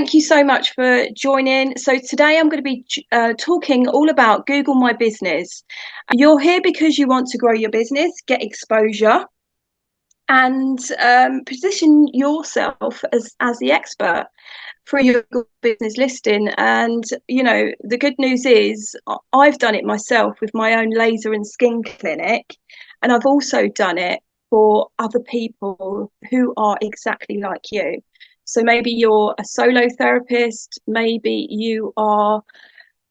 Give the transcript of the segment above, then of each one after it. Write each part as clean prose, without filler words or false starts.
Thank you so much for joining. So today I'm going to be talking all about Google My Business. You're here because you want to grow your business, get exposure, and position yourself as the expert for your business listing. And the good news is I've done it myself with my own laser and skin clinic, and I've also done it for other people who are exactly like you. So maybe you're a solo therapist, maybe you are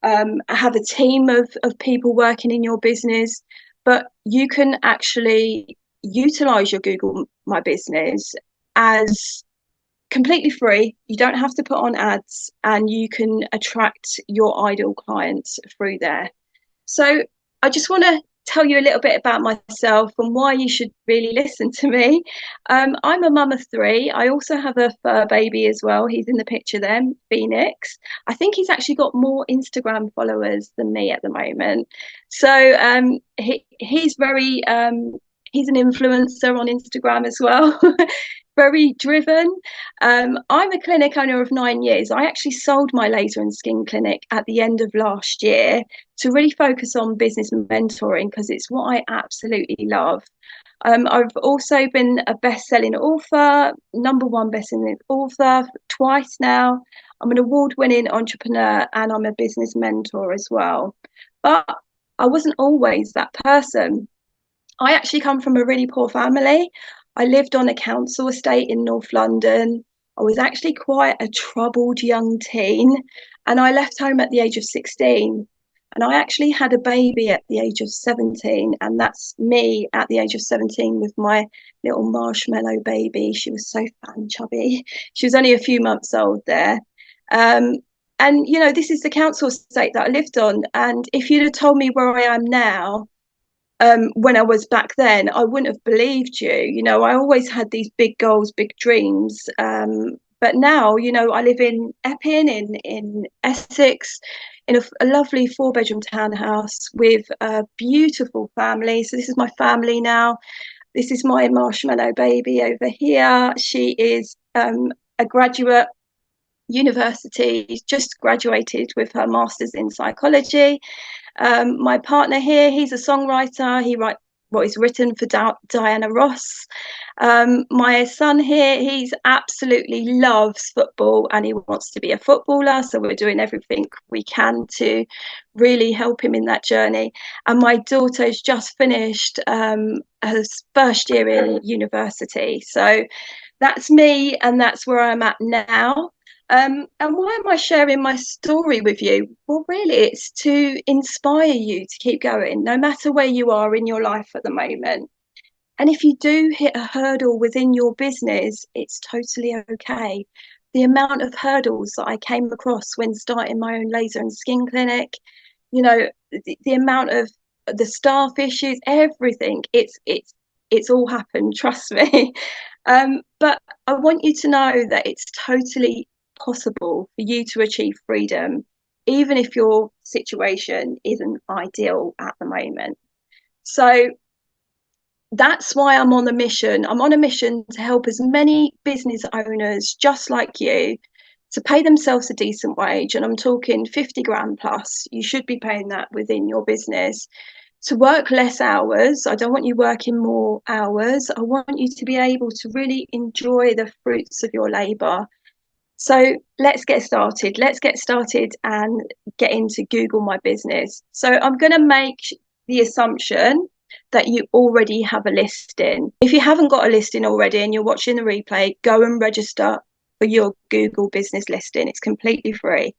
have a team of people working in your business, but you can actually utilize your Google My Business as completely free. You don't have to put on ads, and you can attract your ideal clients through there. So I just want to tell you a little bit about myself and why you should really listen to me. I'm a mum of three. I also have a fur baby as well. He's in the picture there, Phoenix. I think he's actually got more Instagram followers than me at the moment. So he's very he's an influencer on Instagram as well. Very driven. I'm a clinic owner of 9 years. I actually sold my laser and skin clinic at the end of last year to really focus on business mentoring because it's what I absolutely love. I've also been a best-selling author, #1 best-selling author twice now. I'm an award-winning entrepreneur and I'm a business mentor as well. But I wasn't always that person. I actually come from a really poor family. I lived on a council estate in North London. I was actually quite a troubled young teen, and I left home at the age of 16. And I actually had a baby at the age of 17, and that's me at the age of 17 with my little marshmallow baby. She was so fat and chubby. She was only a few months old there. Um, and, this is the council estate that I lived on. And if you'd have told me where I am now, when I was back then, I wouldn't have believed you. I always had these big goals, big dreams. But now, I live in Epping, in Essex, in a lovely 4-bedroom townhouse with a beautiful family. So this is my family now. This is my marshmallow baby over here. She is a graduate university, just graduated with her master's in psychology. My partner here, he's a songwriter. He's written for Diana Ross. My son here, he's absolutely loves football and he wants to be a footballer. So we're doing everything we can to really help him in that journey. And my daughter's just finished her first year in university. So that's me, and that's where I'm at now. And why am I sharing my story with you? Well, really, it's to inspire you to keep going, no matter where you are in your life at the moment. And if you do hit a hurdle within your business, it's totally okay. The amount of hurdles that I came across when starting my own laser and skin clinic, the amount of the staff issues, everything, it's all happened, trust me. But I want you to know that it's totally possible for you to achieve freedom, even if your situation isn't ideal at the moment. So that's why I'm on a mission. I'm on a mission to help as many business owners just like you to pay themselves a decent wage. And I'm talking 50 grand plus. You should be paying that within your business. To work less hours. I don't want you working more hours. I want you to be able to really enjoy the fruits of your labor. So let's get started. Let's get started and get into Google My Business. So I'm going to make the assumption that you already have a listing. If you haven't got a listing already and you're watching the replay, go and register for your Google business listing. It's completely free.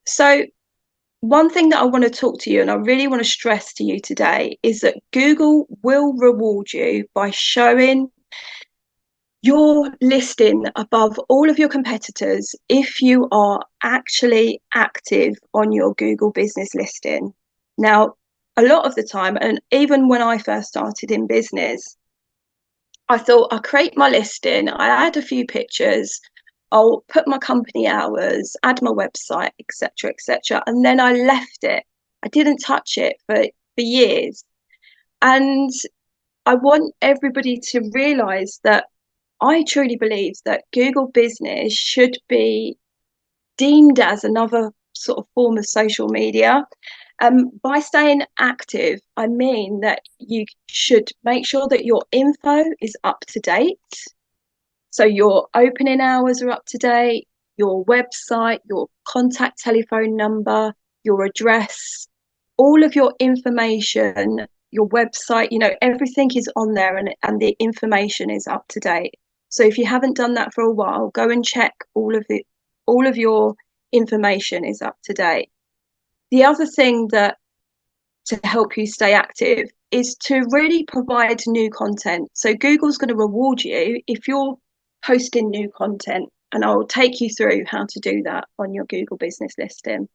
So one thing that I want to talk to you and I really want to stress to you today is that Google will reward you by showing your listing above all of your competitors if you are actually active on your Google business listing. Now, a lot of the time, and even when I first started in business, I thought I'll create my listing, I add a few pictures, I'll put my company hours, add my website, etc., and then I left it. I didn't touch it for years. And I want everybody to realize that I truly believe that Google Business should be deemed as another sort of form of social media. By staying active, I mean that you should make sure that your info is up to date. So your opening hours are up to date, your website, your contact telephone number, your address, all of your information, your website, everything is on there, and the information is up to date. So if you haven't done that for a while, go and check all of your information is up to date. The other thing that to help you stay active is to really provide new content. So Google's going to reward you if you're posting new content, and I'll take you through how to do that on your Google business listing.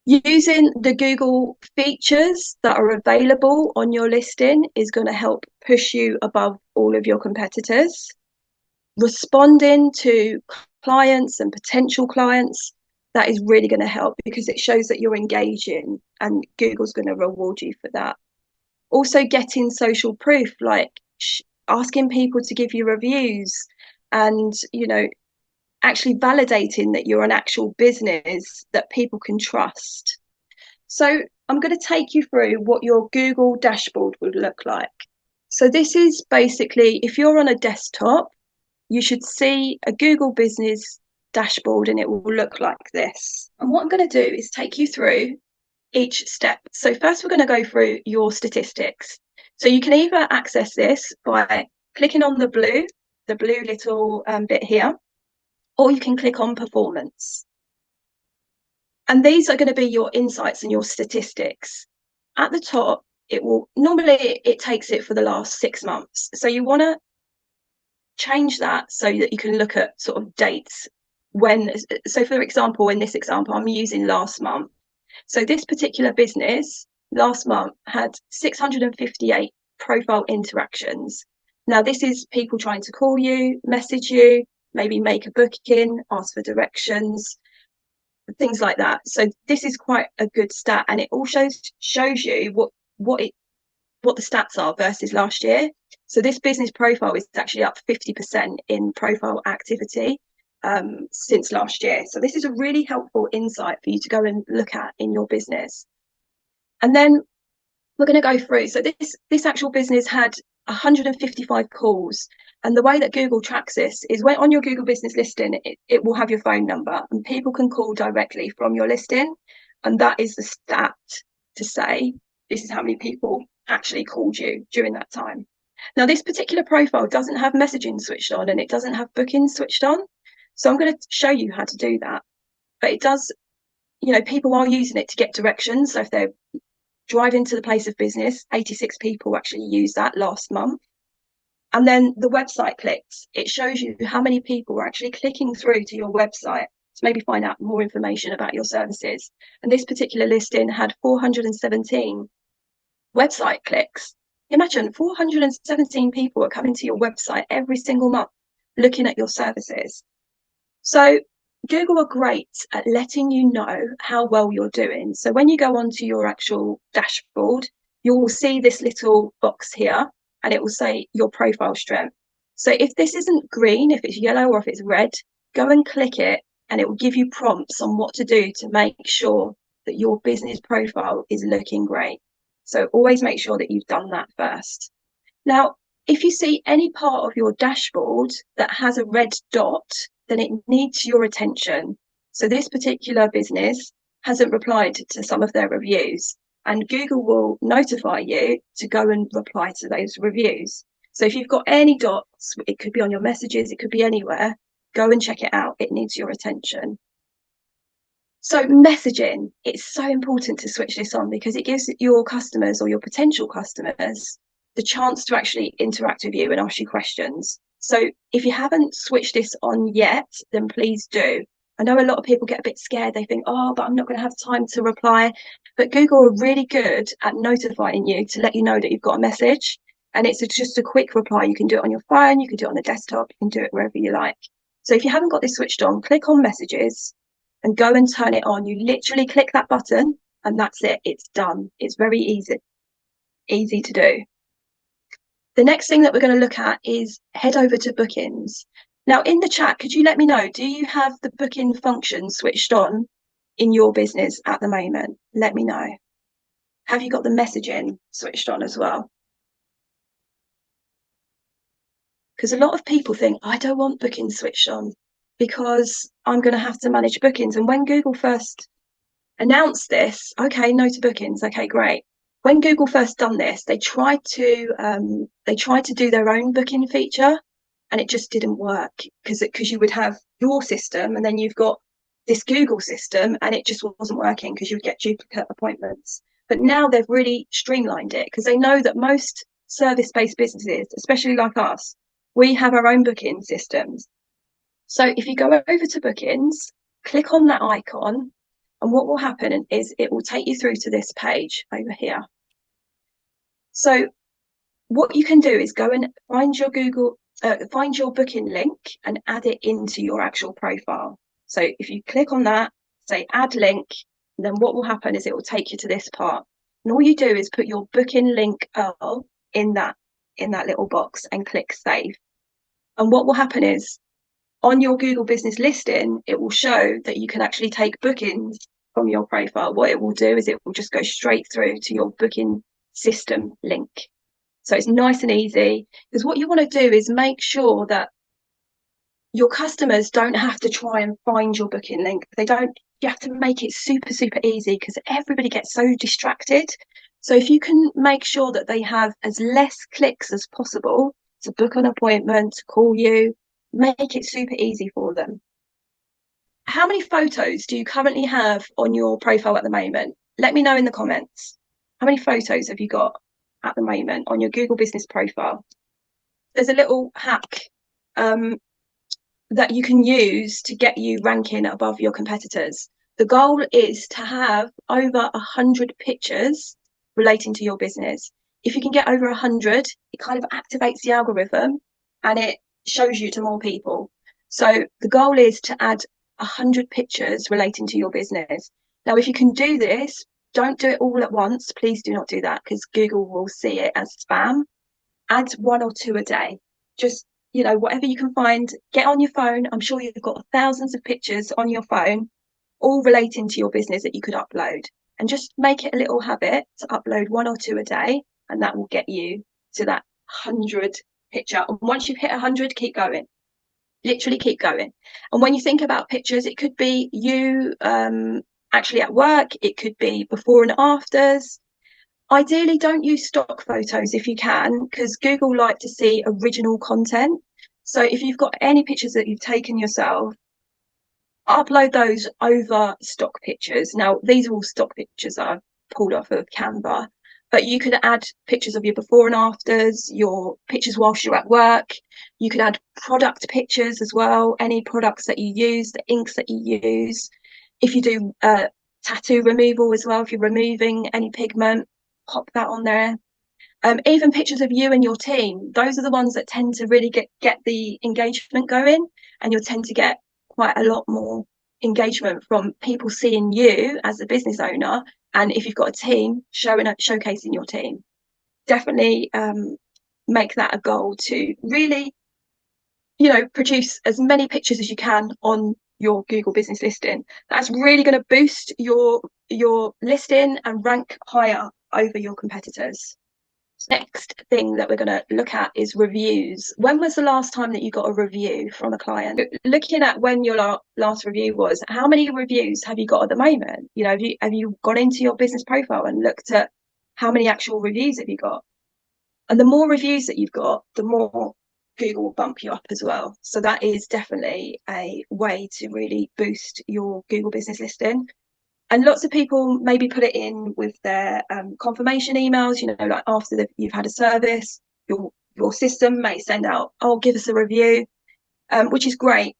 Using the Google features that are available on your listing is going to help push you above all of your competitors. Responding to clients and potential clients, that is really going to help because it shows that you're engaging, and Google's going to reward you for that. Also, getting social proof, like asking people to give you reviews, and actually validating that you're an actual business that people can trust. So I'm going to take you through what your Google dashboard would look like. So this is basically, if you're on a desktop, you should see a Google business dashboard, and it will look like this. And what I'm going to do is take you through each step. So first, we're going to go through your statistics. So you can either access this by clicking on the blue little bit here, or you can click on performance. And these are going to be your insights and your statistics. At the top, it takes it for the last 6 months. So you want to change that so that you can look at sort of dates so for example, in this example, I'm using last month. So this particular business last month had 658 profile interactions. Now this is people trying to call you, message you, maybe make a booking, ask for directions, things like that. So this is quite a good stat, and it also shows you what the stats are versus last year. So this business profile is actually up 50% in profile activity since last year. So this is a really helpful insight for you to go and look at in your business. And then we're going to go through. So this actual business had 155 calls. And the way that Google tracks this is when on your Google business listing, it will have your phone number, and people can call directly from your listing. And that is the stat to say this is how many people actually called you during that time. Now, this particular profile doesn't have messaging switched on, and it doesn't have bookings switched on. So I'm going to show you how to do that. But it does, people are using it to get directions. So if they're driving to the place of business, 86 people actually used that last month. And then the website clicks, it shows you how many people are actually clicking through to your website to maybe find out more information about your services. And this particular listing had 417 website clicks. Imagine 417 people are coming to your website every single month looking at your services. So Google are great at letting you know how well you're doing. So when you go onto your actual dashboard, you will see this little box here, and it will say your profile strength. So if this isn't green, if it's yellow, or if it's red, go and click it, and it will give you prompts on what to do to make sure that your business profile is looking great. So always make sure that you've done that first. Now, if you see any part of your dashboard that has a red dot, then it needs your attention. So this particular business hasn't replied to some of their reviews, and Google will notify you to go and reply to those reviews. So if you've got any dots, it could be on your messages, it could be anywhere, go and check it out. It needs your attention. So messaging, it's so important to switch this on because it gives your customers or your potential customers the chance to actually interact with you and ask you questions. So if you haven't switched this on yet, then please do. I know a lot of people get a bit scared. They think, oh, but I'm not going to have time to reply. But Google are really good at notifying you to let you know that you've got a message. And it's just a quick reply. You can do it on your phone. You can do it on the desktop. You can do it wherever you like. So if you haven't got this switched on, click on messages and go and turn it on. You literally click that button and that's it. It's done. It's very easy to do. The next thing that we're going to look at is head over to bookings. Now, in the chat, could you let me know, do you have the booking function switched on in your business at the moment? Let me know. Have you got the messaging switched on as well? Because a lot of people think, I don't want bookings switched on because I'm going to have to manage bookings. And when Google first announced this, okay, no to bookings, okay, great. When Google first done this, they tried to do their own booking feature, and it just didn't work because you would have your system and then you've got this Google system, and it just wasn't working because you would get duplicate appointments. But now they've really streamlined it because they know that most service-based businesses, especially like us, we have our own booking systems. So if you go over to bookings, click on that icon, and what will happen is it will take you through to this page over here. So what you can do is go and find your find your booking link and add it into your actual profile. So if you click on that, say add link, then what will happen is it will take you to this part. And all you do is put your booking link in that little box and click save. And what will happen is on your Google business listing, it will show that you can actually take bookings from your profile. What it will do is it will just go straight through to your booking system link. So it's nice and easy, because what you want to do is make sure that your customers don't have to try and find your booking link. You have to make it super, super easy because everybody gets so distracted. So if you can make sure that they have as less clicks as possible to book an appointment, to call you, make it super easy for them. How many photos do you currently have on your profile at the moment? Let me know in the comments. How many photos have you got at the moment on your Google business profile? There's a little hack that you can use to get you ranking above your competitors. The goal is to have over 100 pictures relating to your business. If you can get over 100, it kind of activates the algorithm and it shows you to more people. So the goal is to add 100 pictures relating to your business. Now, if you can do this, don't do it all at once. Please do not do that because Google will see it as spam. Add 1 or 2 a day. Just, whatever you can find, get on your phone. I'm sure you've got thousands of pictures on your phone, all relating to your business that you could upload. And just make it a little habit to upload 1 or 2 a day, and that will get you to that 100 picture. And once you've hit 100, keep going. Literally keep going. And when you think about pictures, it could be you actually at work. It could be before and afters. Ideally, don't use stock photos if you can, because Google like to see original content. So if you've got any pictures that you've taken yourself, upload those over stock pictures. Now, these are all stock pictures that I've pulled off of Canva, but you could add pictures of your before and afters, your pictures whilst you're at work. You could add product pictures as well, any products that you use, the inks that you use. If you do tattoo removal as well, if you're removing any pigment, pop that on there. Even pictures of you and your team, those are the ones that tend to really get the engagement going, and you'll tend to get quite a lot more engagement from people seeing you as a business owner. And if you've got a team, showcasing your team. Definitely make that a goal to really, produce as many pictures as you can on your Google business listing. That's really going to boost your listing and rank higher over your competitors. Next thing that we're going to look at is reviews. When was the last time that you got a review from a client? Looking at when your last review was, how many reviews have you got at the moment? Have you gone into your business profile and looked at how many actual reviews have you got? And the more reviews that you've got, the more Google will bump you up as well. So that is definitely a way to really boost your Google business listing. And lots of people maybe put it in with their confirmation emails, like after you've had a service, your system may send out, give us a review, which is great.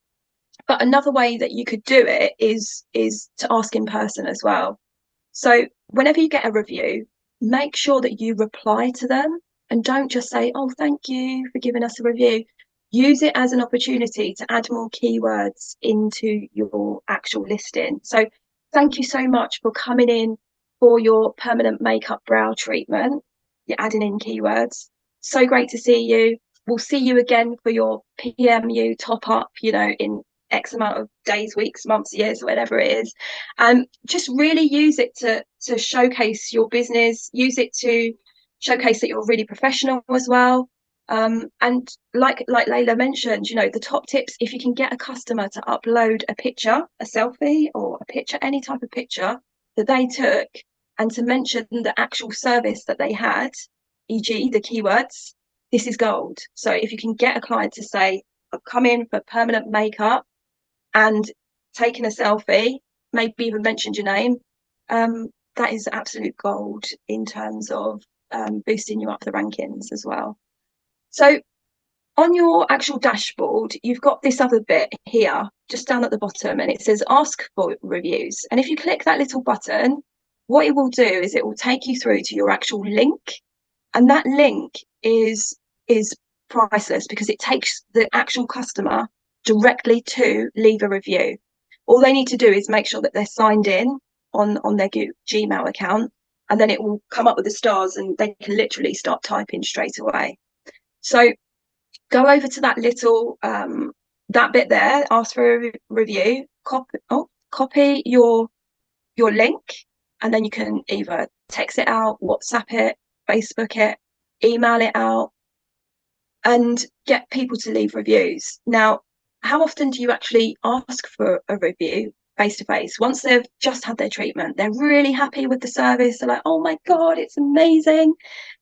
But another way that you could do it is to ask in person as well. So whenever you get a review, make sure that you reply to them and don't just say, thank you for giving us a review. Use it as an opportunity to add more keywords into your actual listing. So thank you so much for coming in for your permanent makeup brow treatment. You're adding in keywords. So great to see you. We'll see you again for your PMU top up, in X amount of days, weeks, months, years, whatever it is. Just really use it to showcase your business, use it to showcase that you're really professional as well. And like Layla mentioned, the top tips, if you can get a customer to upload a picture, a selfie or a picture, any type of picture that they took, and to mention the actual service that they had, e.g. the keywords, this is gold. So if you can get a client to say, I've come in for permanent makeup and taken a selfie, maybe even mentioned your name, that is absolute gold in terms of boosting you up the rankings as well. So on your actual dashboard, you've got this other bit here, just down at the bottom, and it says ask for reviews. And if you click that little button, what it will do is it will take you through to your actual link. And that link is priceless because it takes the actual customer directly to leave a review. All they need to do is make sure that they're signed in on their Gmail account, and then it will come up with the stars and they can literally start typing straight away. So go over to that little that bit there, ask for a review, copy your link, and then you can either text it out, WhatsApp it, Facebook it, email it out, and get people to leave reviews. Now, how often do you actually ask for a review face to face? Once they've just had their treatment, they're really happy with the service, they're like, oh my God, it's amazing.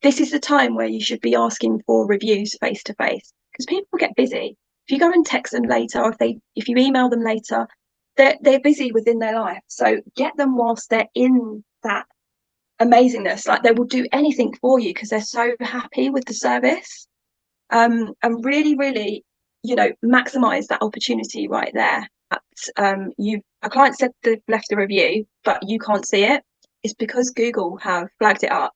This is the time where you should be asking for reviews face to face, because people get busy. If you go and text them later, or if you email them later, they're busy within their life. So get them whilst they're in that amazingness. Like, they will do anything for you because they're so happy with the service. And really, maximize that opportunity right there. A client said they've left a review, but you can't see it. It's because Google have flagged it up.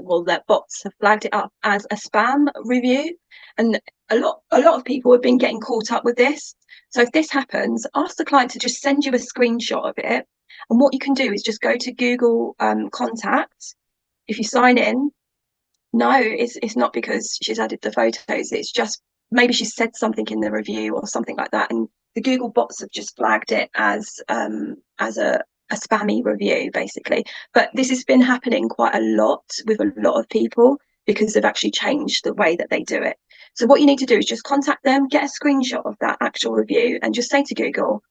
Well, their bots have flagged it up as a spam review, and a lot of people have been getting caught up with this. So if this happens, ask the client to just send you a screenshot of it. And what you can do is just go to Google Contacts. If you sign in, no, it's not because she's added the photos. It's just maybe she said something in the review or something like that, and the Google bots have just flagged it as a spammy review, basically. But this has been happening quite a lot with a lot of people because they've actually changed the way that they do it. So what you need to do is just contact them, get a screenshot of that actual review, and just say to Google,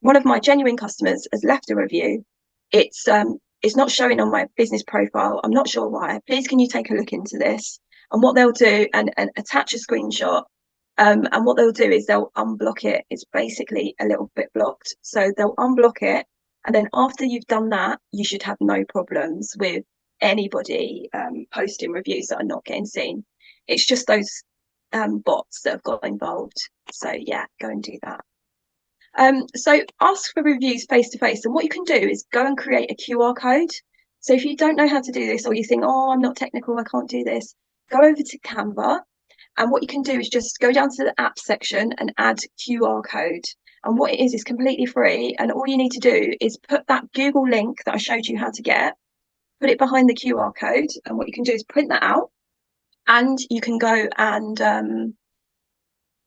one of my genuine customers has left a review. It's not showing on my business profile. I'm not sure why. Please, can you take a look into this? And what they'll do, and attach a screenshot. And what they'll do is they'll unblock it. It's basically a little bit blocked. So they'll unblock it. And then after you've done that, you should have no problems with anybody posting reviews that are not getting seen. It's just those bots that have got involved. So yeah, go and do that. So ask for reviews face to face, and what you can do is go and create a QR code. So if you don't know how to do this, or you think, oh, I'm not technical, I can't do this, go over to Canva, and what you can do is just go down to the app section and add QR code. And what it is completely free, and all you need to do is put that Google link that I showed you how to get, put it behind the QR code, and what you can do is print that out, and you can go and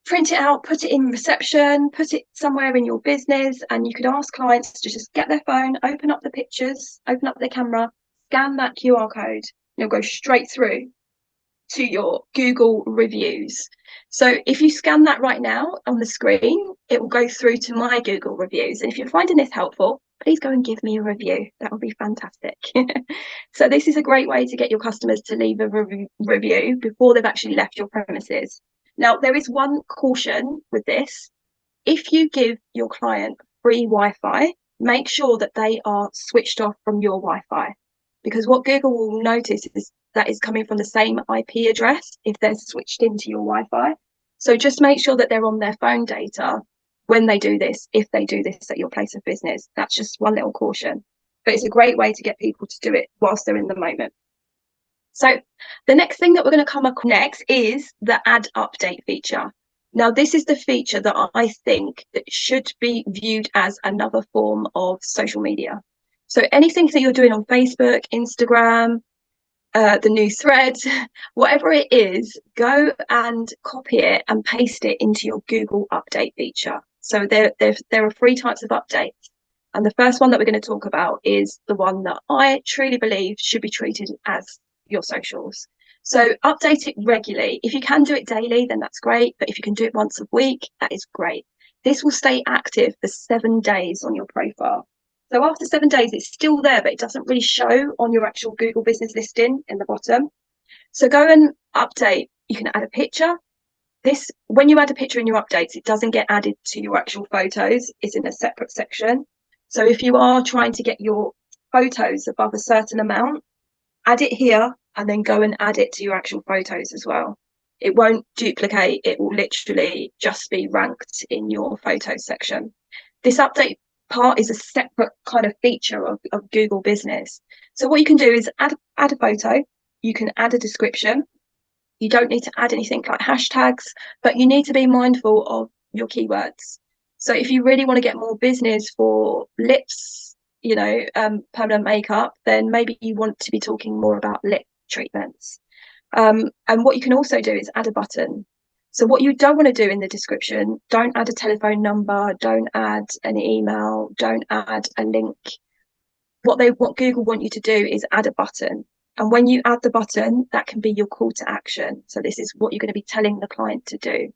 print it out, put it in reception, put it somewhere in your business, and you could ask clients to just get their phone, open up the pictures, open up their camera, scan that QR code, and it'll go straight through to your Google reviews. So if you scan that right now on the screen, it will go through to my Google reviews. And if you're finding this helpful, please go and give me a review. That would be fantastic. So this is a great way to get your customers to leave a review before they've actually left your premises. Now, there is one caution with this. If you give your client free Wi-Fi, make sure that they are switched off from your Wi-Fi, because what Google will notice is that is coming from the same IP address if they're switched into your Wi-Fi. So just make sure that they're on their phone data when they do this, if they do this at your place of business. That's just one little caution. But it's a great way to get people to do it whilst they're in the moment. So the next thing that we're going to come up next is the add update feature. Now, this is the feature that I think that should be viewed as another form of social media. So anything that you're doing on Facebook, Instagram, the new thread, whatever it is, go and copy it and paste it into your Google update feature. So there are three types of updates. And the first one that we're going to talk about is the one that I truly believe should be treated as your socials. So update it regularly. If you can do it daily, then that's great. But if you can do it once a week, that is great. This will stay active for 7 days on your profile. So after 7 days, it's still there, but it doesn't really show on your actual Google business listing in the bottom. So go and update. You can add a picture. This, when you add a picture in your updates, it doesn't get added to your actual photos. It's in a separate section. So if you are trying to get your photos above a certain amount, add it here and then go and add it to your actual photos as well. It won't duplicate. It will literally just be ranked in your photos section. This update part is a separate kind of feature of Google Business. So what you can do is add a photo. You can add a description. You don't need to add anything like hashtags, but you need to be mindful of your keywords. So if you really want to get more business for lips, permanent makeup, then maybe you want to be talking more about lip treatments. And what you can also do is add a button. So what you don't want to do in the description, don't add a telephone number, don't add an email, don't add a link. What Google want you to do is add a button. And when you add the button, that can be your call to action. So this is what you're going to be telling the client to do.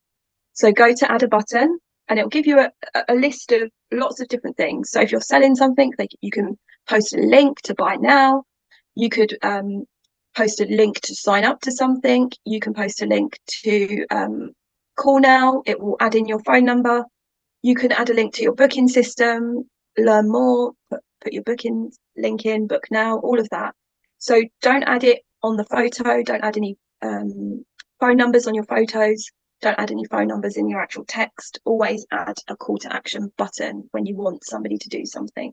So go to add a button and it'll give you a list of lots of different things. So if you're selling something, you can post a link to buy now. You could post a link to sign up to something. You can post a link to call now. It will add in your phone number. You can add a link to your booking system, learn more, put your booking link in, book now, all of that. So don't add it on the photo. Don't add any phone numbers on your photos. Don't add any phone numbers in your actual text. Always add a call to action button when you want somebody to do something.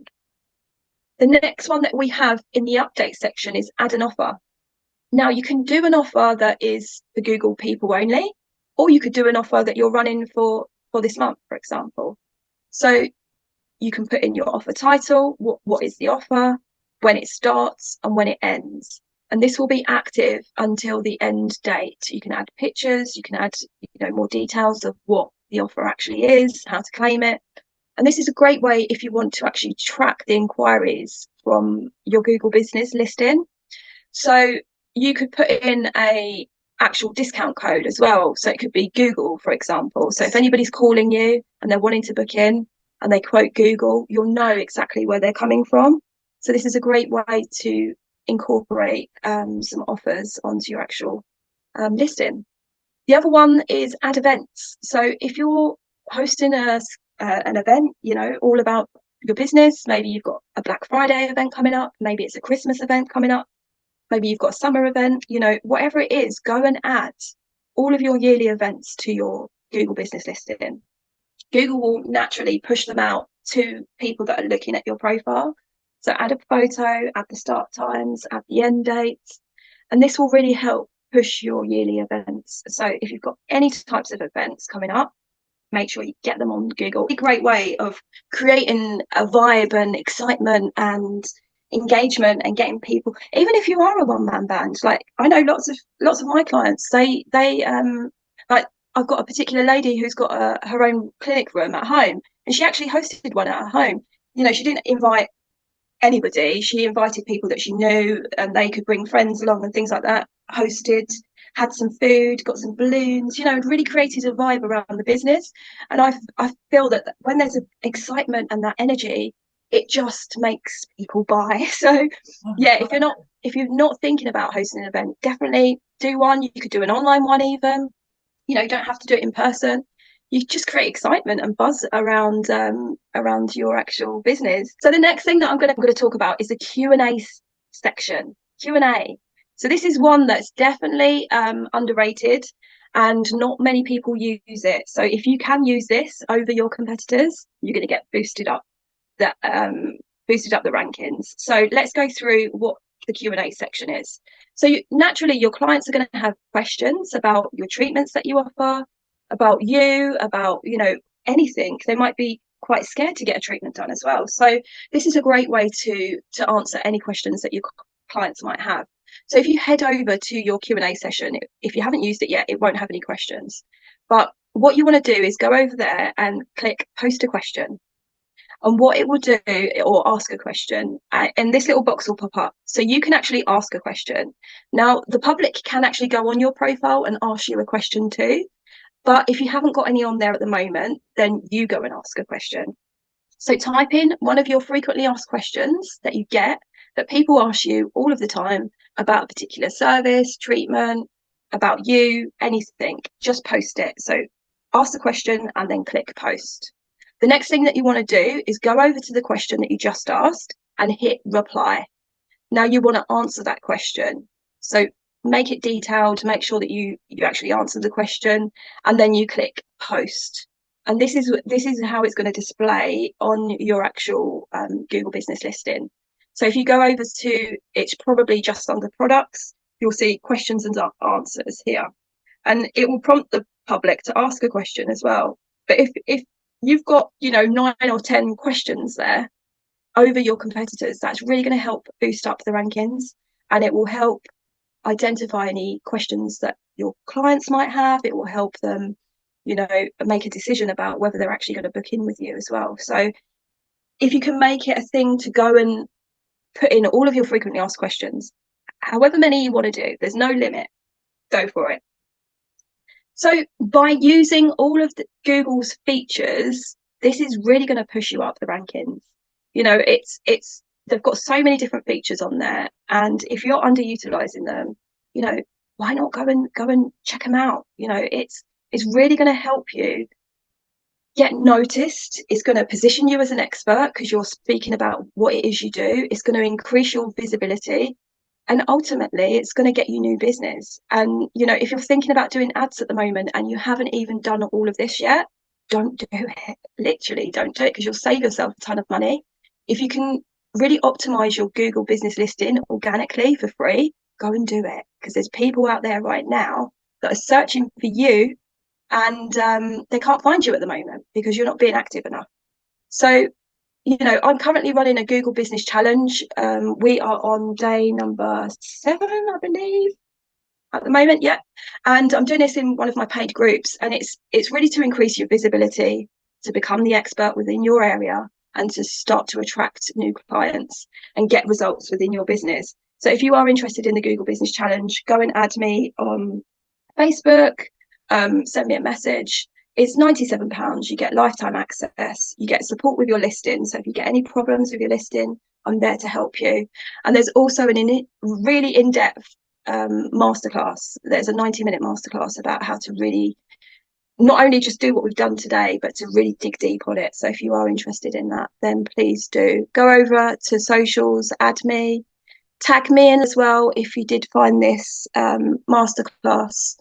The next one that we have in the update section is add an offer. Now you can do an offer that is for Google people only, or you could do an offer that you're running for this month, for example. So you can put in your offer title, what is the offer, when it starts and when it ends. And this will be active until the end date. You can add pictures, you can add more details of what the offer actually is, how to claim it. And this is a great way if you want to actually track the inquiries from your Google business listing. So you could put in a actual discount code as well. So it could be Google, for example. So if anybody's calling you and they're wanting to book in and they quote Google, you'll know exactly where they're coming from. So this is a great way to incorporate some offers onto your actual listing. The other one is add events. So if you're hosting an event, all about your business, maybe you've got a Black Friday event coming up, maybe it's a Christmas event coming up, maybe you've got a summer event, whatever it is, go and add all of your yearly events to your Google business listing. Google will naturally push them out to people that are looking at your profile. So add a photo, add the start times, add the end dates, and this will really help push your yearly events. So if you've got any types of events coming up, make sure you get them on Google. It's a great way of creating a vibe and excitement and engagement and getting people, even if you are a one-man band. Like I know lots of my clients, they like I've got a particular lady who's got her own clinic room at home, and she actually hosted one at her home. She didn't invite anybody. She invited people that she knew and they could bring friends along and things like that. Hosted, had some food, got some balloons, really created a vibe around the business. And I feel that when there's an excitement and that energy, it just makes people buy. So yeah, if you're not thinking about hosting an event, definitely do one. You could do an online one even. You don't have to do it in person. You just create excitement and buzz around your actual business. So the next thing that I'm going to talk about is the Q&A section. Q&A. So this is one that's definitely underrated, and not many people use it. So if you can use this over your competitors, you're going to get boosted up the rankings. So let's go through what the Q&A section is. So naturally, your clients are going to have questions about your treatments that you offer, about you, about anything. They might be quite scared to get a treatment done as well. So this is a great way to answer any questions that your clients might have. So if you head over to your Q&A session, if you haven't used it yet, it won't have any questions. But what you want to do is go over there and click post a question. And what it will do, or ask a question, and this little box will pop up. So you can actually ask a question. Now, the public can actually go on your profile and ask you a question too. But if you haven't got any on there at the moment, then you go and ask a question. So type in one of your frequently asked questions that you get, that people ask you all of the time about a particular service, treatment, about you, anything. Just post it. So ask the question and then click post. The next thing that you want to do is go over to the question that you just asked and hit reply. Now you want to answer that question. So make it detailed, make sure that you actually answer the question, and then you click post. And this is how it's going to display on your actual Google business listing. So if you go over to, it's probably just under products, you'll see questions and answers here. And it will prompt the public to ask a question as well. But if you've got, 9 or 10 questions there over your competitors, that's really going to help boost up the rankings, and it will help identify any questions that your clients might have. It will help them, make a decision about whether they're actually going to book in with you as well. So if you can make it a thing to go and put in all of your frequently asked questions, however many you want to do, there's no limit, go for it. So by using all of Google's features, this is really going to push you up the rankings. They've got so many different features on there, and if you're underutilizing them, why not go and check them out? It's really going to help you get noticed. It's going to position you as an expert because you're speaking about what it is you do. It's going to increase your visibility. And ultimately, it's going to get you new business. And, if you're thinking about doing ads at the moment and you haven't even done all of this yet, don't do it. Literally, don't do it, because you'll save yourself a ton of money. If you can really optimize your Google business listing organically for free, go and do it. Because there's people out there right now that are searching for you, and they can't find you at the moment because you're not being active enough. So I'm currently running a Google Business Challenge. We are on day number 7, I believe, at the moment. Yeah. And I'm doing this in one of my paid groups. And it's really to increase your visibility, to become the expert within your area, and to start to attract new clients and get results within your business. So if you are interested in the Google Business Challenge, go and add me on Facebook, send me a message. It's £97. You get lifetime access. You get support with your listing. So if you get any problems with your listing, I'm there to help you. And there's also really in-depth masterclass. There's a 90-minute masterclass about how to really not only just do what we've done today, but to really dig deep on it. So if you are interested in that, then please do go over to socials, add me, tag me in as well if you did find this masterclass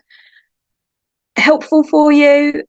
helpful for you.